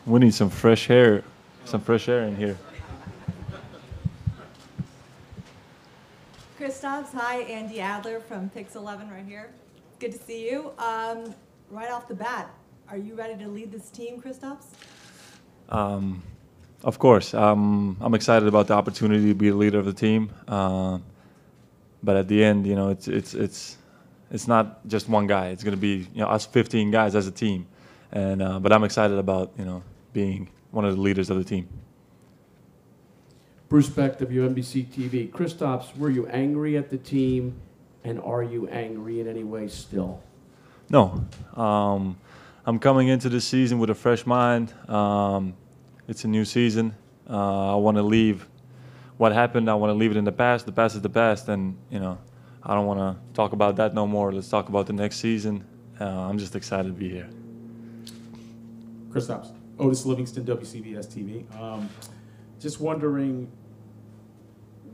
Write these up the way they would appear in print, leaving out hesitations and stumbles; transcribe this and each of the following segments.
We need some fresh air in here. Kristaps, hi, Andy Adler from Pix 11 right here. Good to see you. Right off the bat, are you ready to lead this team, Kristaps? Of course, I'm excited about the opportunity to be the leader of the team. But at the end, it's not just one guy. It's going to be us 15 guys as a team, and but I'm excited about being one of the leaders of the team. Bruce Beck, WNBC TV. Kristaps, were you angry at the team, and are you angry in any way still? No, I'm coming into this season with a fresh mind. It's a new season. I want to leave what happened. I want to leave it in the past. The past is the past, and I don't want to talk about that no more. Let's talk about the next season. I'm just excited to be here. Kristaps, Otis Livingston, WCBS TV. Just wondering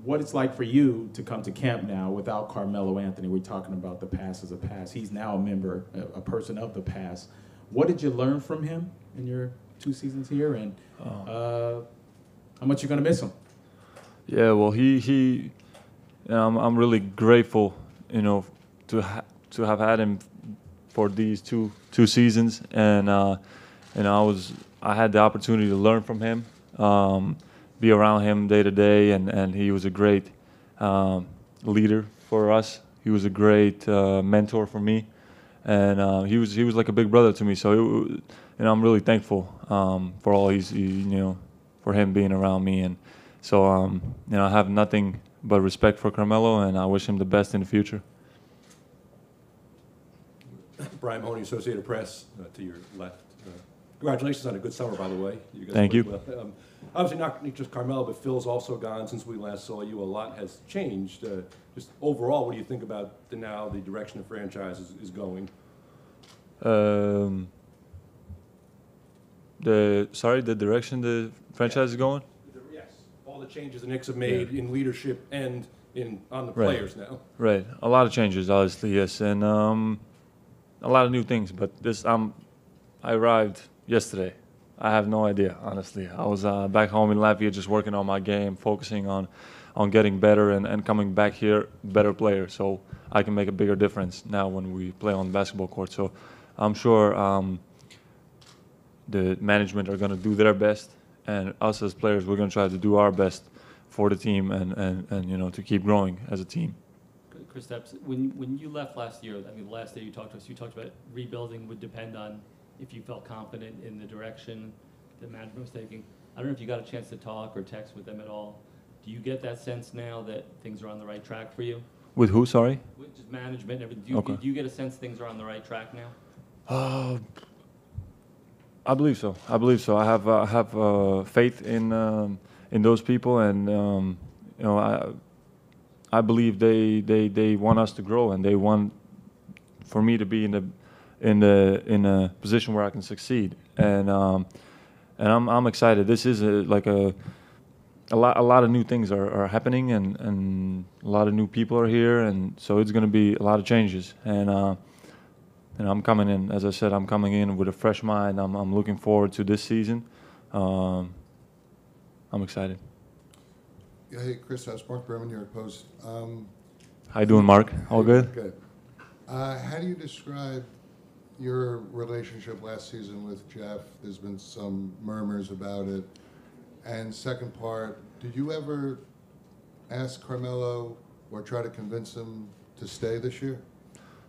what it's like for you to come to camp now without Carmelo Anthony. We're talking about the past as a past. He's now a member, a person of the past. What did you learn from him in your 2 seasons here, and how much you're going to miss him? Yeah, well, I'm really grateful, to have had him for these two seasons, and I had the opportunity to learn from him, be around him day to day, and he was a great leader for us. He was a great mentor for me, and he was like a big brother to me. So I'm really thankful for all for him being around me, and so I have nothing but respect for Carmelo, and I wish him the best in the future. Brian Mahoney, Associated Press, to your left. Congratulations on a good summer, by the way. You guys Thank you. played well. Obviously, not just Carmelo, but Phil's also gone since we last saw you. A lot has changed. Just overall, what do you think about the direction the franchise is going? The direction the franchise is going? Yes, all the changes the Knicks have made in leadership and on the Right. players now. Right, a lot of changes, obviously, yes, and a lot of new things. But I arrived yesterday. I have no idea, honestly. I was back home in Latvia just working on my game, focusing on getting better and coming back here better player, so I can make a bigger difference now when we play on the basketball court. So I'm sure the management are going to do their best, and us as players, we're going to try to do our best for the team and to keep growing as a team. Kristaps, when you left last year, the last day you talked to us, you talked about rebuilding would depend on if you felt confident in the direction the management was taking. I don't know if you got a chance to talk or text with them at all. Do you get that sense now that things are on the right track for you? With who, sorry? With just management and everything. Okay. Do you get a sense things are on the right track now? I believe so. I have faith in those people, and I believe they want us to grow, and they want for me to be in a position where I can succeed, and I'm excited. This is a lot of new things are happening, and a lot of new people are here, and so it's going to be a lot of changes, and I'm coming in, as I said, I'm coming in with a fresh mind. I'm looking forward to this season. I'm excited. Yeah, hey, Kristaps, Mark Berman here at Post. How you doing, Mark? All good? Good. How do you describe your relationship last season with Jeff? There's been some murmurs about it. And second part, did you ever ask Carmelo or try to convince him to stay this year?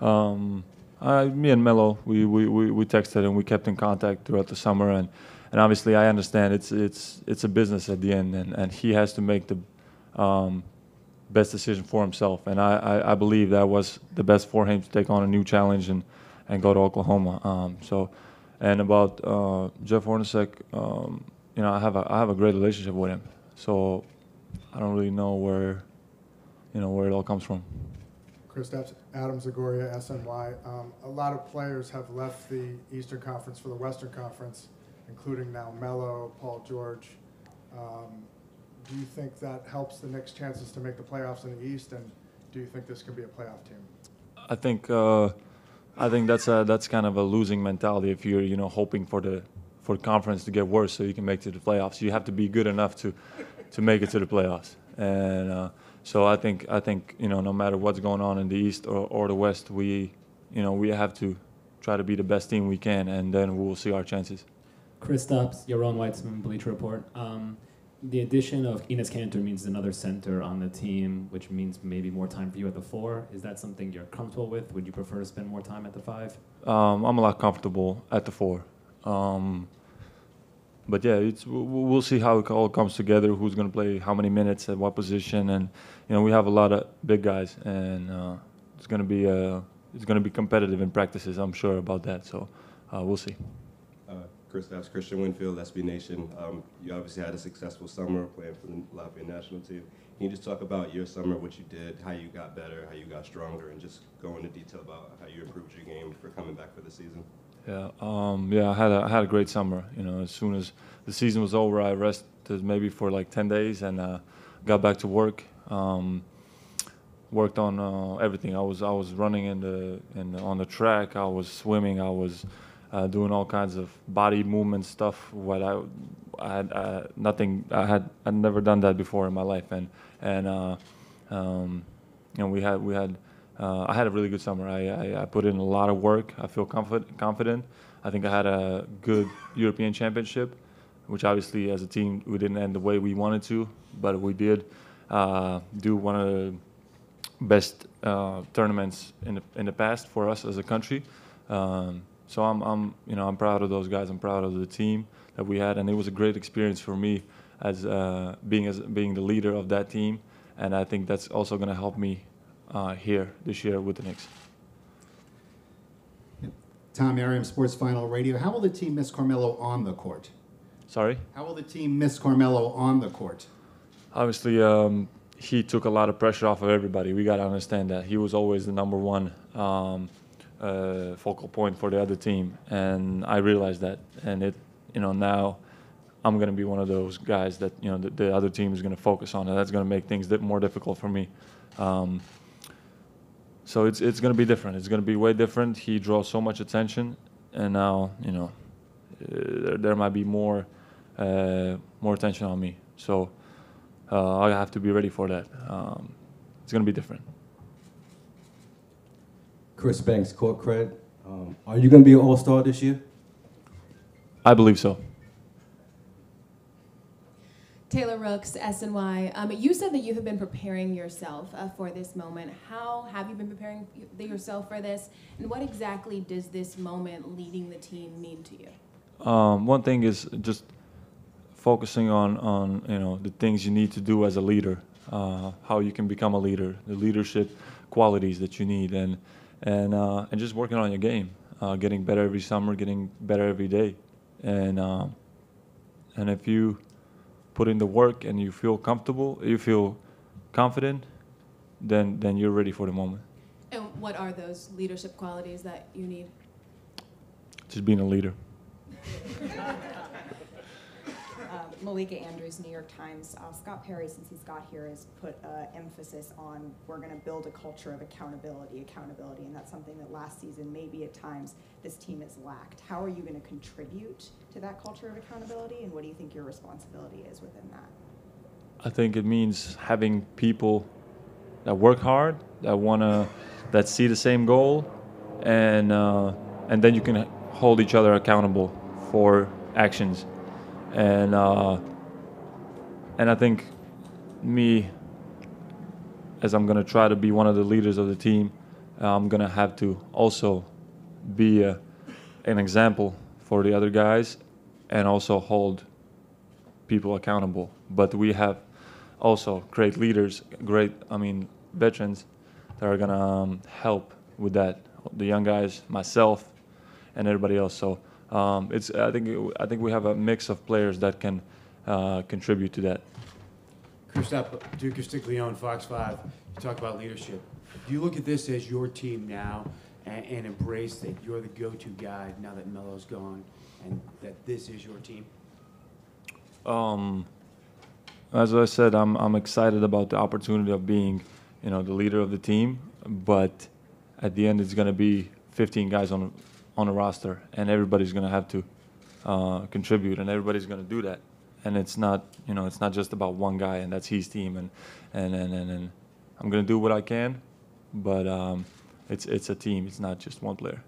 Me and Melo, we texted and we kept in contact throughout the summer, and obviously I understand it's a business at the end, and he has to make the best decision for himself, and I believe that was the best for him to take on a new challenge and go to Oklahoma. And about Jeff Hornacek, I have a great relationship with him, so I don't really know where it all comes from. Kristaps, Adam Zagoria, SNY. A lot of players have left the Eastern Conference for the Western Conference, including now Melo, Paul George. Do you think that helps the Knicks' chances to make the playoffs in the East, and do you think this can be a playoff team? I think that's kind of a losing mentality if you're hoping for for conference to get worse so you can make it to the playoffs. You have to be good enough to make it to the playoffs. And so I think no matter what's going on in the East or the West, we have to try to be the best team we can, and then we'll see our chances. Kristaps, Yaron Weitzman, Bleacher Report. The addition of Enes Kanter means another center on the team, which means maybe more time for you at the 4. Is that something you're comfortable with? Would you prefer to spend more time at the 5? I'm a lot comfortable at the 4. But yeah, we'll see how it all comes together. Who's going to play how many minutes at what position, and we have a lot of big guys, and it's going to be competitive in practices. I'm sure about that. So we'll see. Kristaps, Christian Winfield, SB Nation. You obviously had a successful summer playing for the Latvia national team. Can you just talk about your summer, what you did, how you got better, how you got stronger, and just go into detail about how you improved your game for coming back for the season? Yeah, I had a great summer. As soon as the season was over, I rested maybe for like 10 days and got back to work. Worked on everything. I was running on the track. I was swimming. I was doing all kinds of body movement stuff. I had nothing. I'd never done that before in my life, and I had a really good summer. I put in a lot of work. I feel confident. I think I had a good European Championship, which obviously as a team we didn't end the way we wanted to, but we did do one of the best tournaments in the past for us as a country. So I'm proud of those guys. I'm proud of the team that we had, and it was a great experience for me as being the leader of that team. And I think that's also going to help me here this year with the Knicks. Tom Merriam, Sports Final Radio. How will the team miss Carmelo on the court? Sorry? How will the team miss Carmelo on the court? Obviously, he took a lot of pressure off of everybody. We got to understand that. He was always the number one focal point for the other team, and I realized that. And now I'm going to be one of those guys that the other team is going to focus on, and that's going to make things more difficult for me. So it's going to be different. It's going to be way different. He draws so much attention, and now there might be more attention on me. So I have to be ready for that. It's going to be different. Chris Banks, Court Cred. Are you going to be an All-Star this year? I believe so. Taylor Rooks, SNY. You said that you have been preparing yourself for this moment. How have you been preparing yourself for this? And what exactly does this moment leading the team mean to you? One thing is just focusing on the things you need to do as a leader, how you can become a leader, the leadership qualities that you need, and just working on your game, getting better every summer, getting better every day, and if you put in the work and you feel comfortable, you feel confident, then you're ready for the moment. And what are those leadership qualities that you need? Just being a leader. Malika Andrews, New York Times. Scott Perry, since he's got here, has put emphasis on we're going to build a culture of accountability, and that's something that last season maybe at times this team has lacked. How are you going to contribute to that culture of accountability, and what do you think your responsibility is within that? I think it means having people that work hard, that see the same goal, and then you can hold each other accountable for actions. And I think me, as I'm going to try to be one of the leaders of the team, I'm going to have to also be an example for the other guys and also hold people accountable. But we have also great leaders, veterans that are going to help with that. The young guys, myself, and everybody else. So I think we have a mix of players that can contribute to that. Kristaps, Duke Castiglione, Fox 5. You talk about leadership. Do you look at this as your team now and embrace that you're the go-to guy now that Melo's gone, and that this is your team? As I said, I'm excited about the opportunity of being, the leader of the team. But at the end, it's going to be 15 guys on a roster, and everybody's going to have to contribute, and everybody's going to do that. And it's not, it's not just about one guy, and that's his team. And I'm going to do what I can, but it's a team. It's not just one player.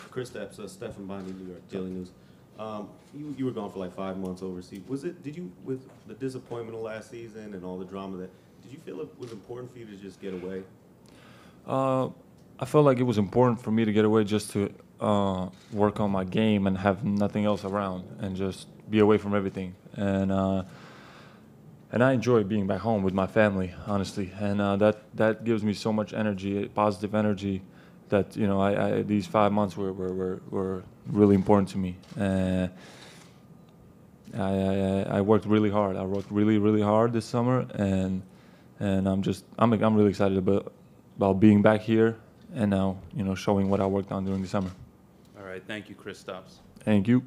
Kristaps, Stephen Bondy, New York Daily News. You were gone for like 5 months overseas. Did you, with the disappointment of last season and all the drama did you feel it was important for you to just get away? I felt like it was important for me to get away just to work on my game and have nothing else around and just be away from everything. And I enjoy being back home with my family, honestly. And that gives me so much energy, positive energy, that these 5 months were really important to me. I worked really hard. I worked really hard this summer, and I'm really excited about being back here and now showing what I worked on during the summer. All right, thank you, Kristaps. Thank you.